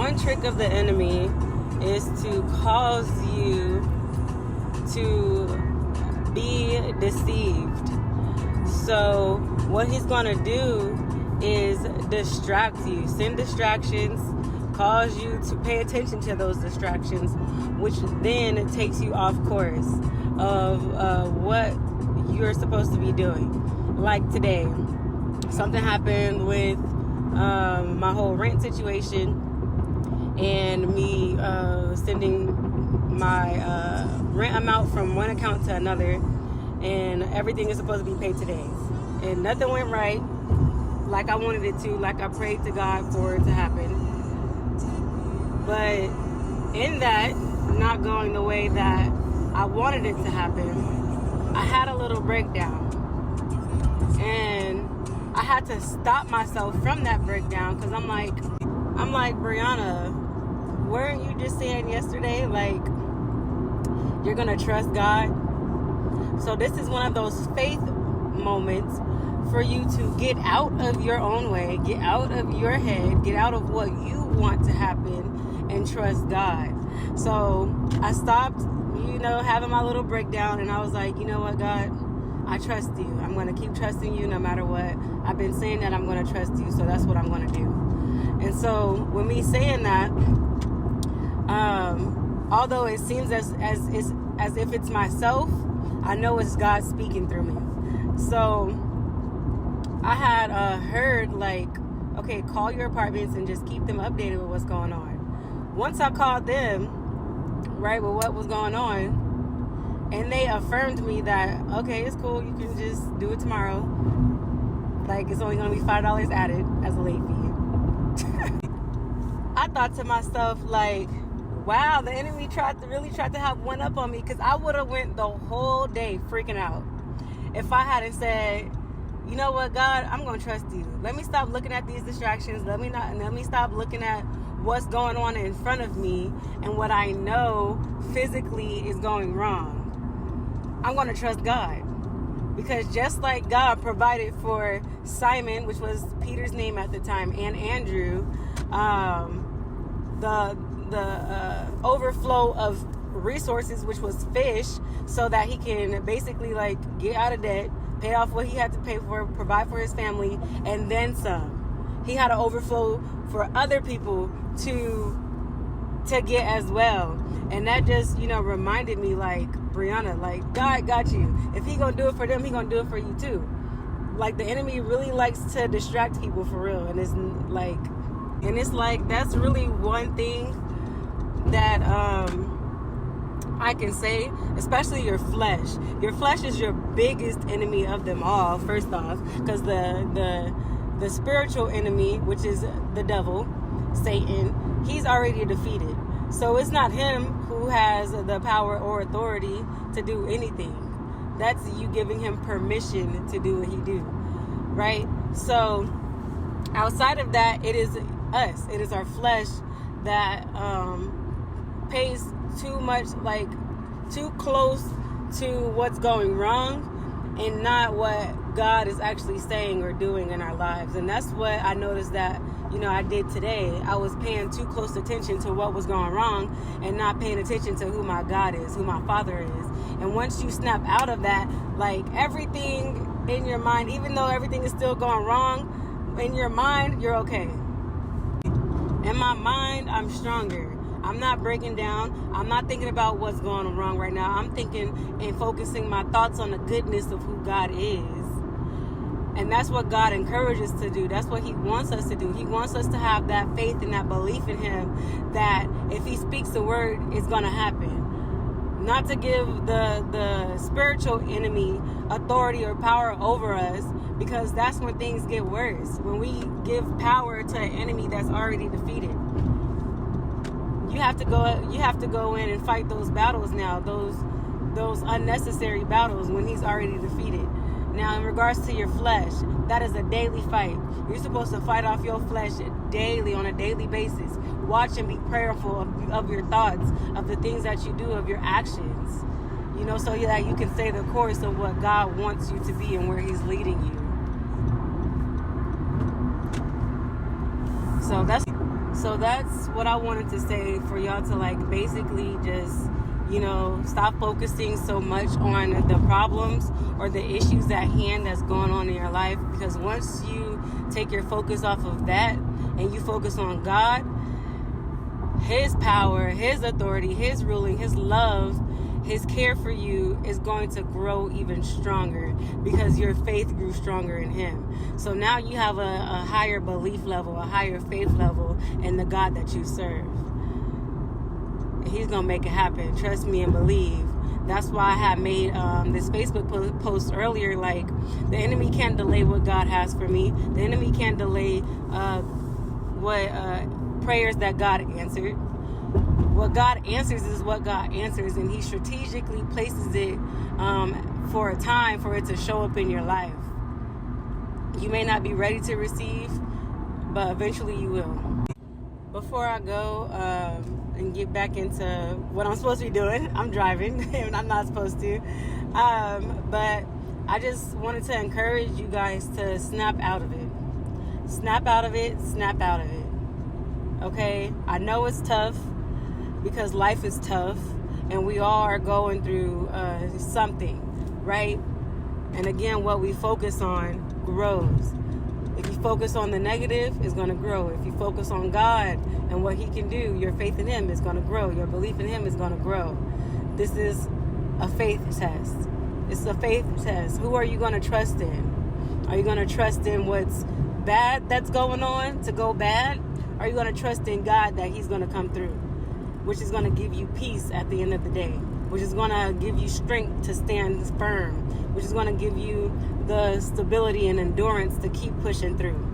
one trick of the enemy is to cause you to be deceived. So what he's going to do is distract you, send distractions, cause you to pay attention to those distractions, which then takes you off course of what you're supposed to be doing. Like today, something happened with my whole rent situation and me sending my rent amount from one account to another, and everything is supposed to be paid today, and nothing went right like I wanted it to, like I prayed to God for it to happen. But in that not going the way that I wanted it to happen, I had a little breakdown, and I had to stop myself from that breakdown, because I'm like, Brianna, weren't you just saying yesterday, like, you're gonna trust God? So this is one of those faith moments for you to get out of your own way, get out of your head, get out of what you want to happen, and trust God. So I stopped, having my little breakdown, and I was like, you know what, God, I trust you. I'm going to keep trusting you no matter what. I've been saying that I'm going to trust you, so that's what I'm going to do. And so with me saying that, although it seems as if it's myself, I know it's God speaking through me. So I had heard, like, okay, call your apartments and just keep them updated with what's going on. Once I called them, right, with what was going on, and they affirmed me that, okay, it's cool, you can just do it tomorrow. Like, it's only going to be $5 added as a late fee. I thought to myself, like, wow, the enemy really tried to have one up on me, because I would have went the whole day freaking out if I hadn't said, you know what, God, I'm going to trust you. Let me stop looking at these distractions. Let me stop looking at what's going on in front of me and what I know physically is going wrong. I'm going to trust God, because just like God provided for Simon, which was Peter's name at the time, and Andrew, the overflow of resources, which was fish, so that he can basically, like, get out of debt, pay off what he had to pay for, provide for his family, and then some. He had an overflow for other people to get as well. And that just, reminded me, like, Brianna, like, God got you. If he gonna do it for them, he gonna do it for you too. Like, the enemy really likes to distract people, for real. And it's like that's really one thing that I can say, especially your flesh. Your flesh is your biggest enemy of them all, first off, because the spiritual enemy, which is the devil, Satan, he's already defeated. So it's not him who has the power or authority to do anything. That's you giving him permission to do what he do, right? So outside of that, it is us. It is our flesh that pays too much, like, too close to what's going wrong and not what God is actually saying or doing in our lives. And that's what I noticed that, I did today. I was paying too close attention to what was going wrong and not paying attention to who my God is, who my Father is. And once you snap out of that, like, everything in your mind, even though everything is still going wrong, in your mind, you're okay. In my mind, I'm stronger. I'm not breaking down. I'm not thinking about what's going wrong right now. I'm thinking and focusing my thoughts on the goodness of who God is. And that's what God encourages us to do. That's what he wants us to do. He wants us to have that faith and that belief in him that if he speaks the word, it's going to happen. Not to give the spiritual enemy authority or power over us, because that's when things get worse. When we give power to an enemy that's already defeated. You have to go in and fight those battles now, those unnecessary battles when he's already defeated. Now, in regards to your flesh, that is a daily fight. You're supposed to fight off your flesh daily, on a daily basis. Watch and be prayerful of your thoughts, of the things that you do, of your actions, so that you can stay the course of what God wants you to be and where he's leading you. So that's what I wanted to say for y'all to like basically just, you know, stop focusing so much on the problems or the issues at hand that's going on in your life. Because once you take your focus off of that and you focus on God, His power, His authority, His ruling, His love, His care for you is going to grow even stronger because your faith grew stronger in Him. So now you have a higher belief level, a higher faith level in the God that you serve. And He's going to make it happen. Trust me and believe. That's why I had made this Facebook post earlier, like, the enemy can't delay what God has for me. The enemy can't delay prayers that God answered. What God answers is what God answers, and He strategically places it for a time for it to show up in your life. You may not be ready to receive, but eventually you will. Before I go and get back into what I'm supposed to be doing, I'm driving and I'm not supposed to, but I just wanted to encourage you guys to snap out of it. Snap out of it, snap out of it. Okay? I know it's tough because life is tough and we all are going through something, right? And again, what we focus on grows. If you focus on the negative, it's going to grow. If you focus on God and what He can do, your faith in Him is going to grow. Your belief in Him is going to grow. This is a faith test. It's a faith test. Who are you going to trust in? Are you going to trust in what's bad that's going on to go bad? Or are you going to trust in God that He's going to come through? Which is going to give you peace at the end of the day. Which is going to give you strength to stand firm. Which is going to give you the stability and endurance to keep pushing through.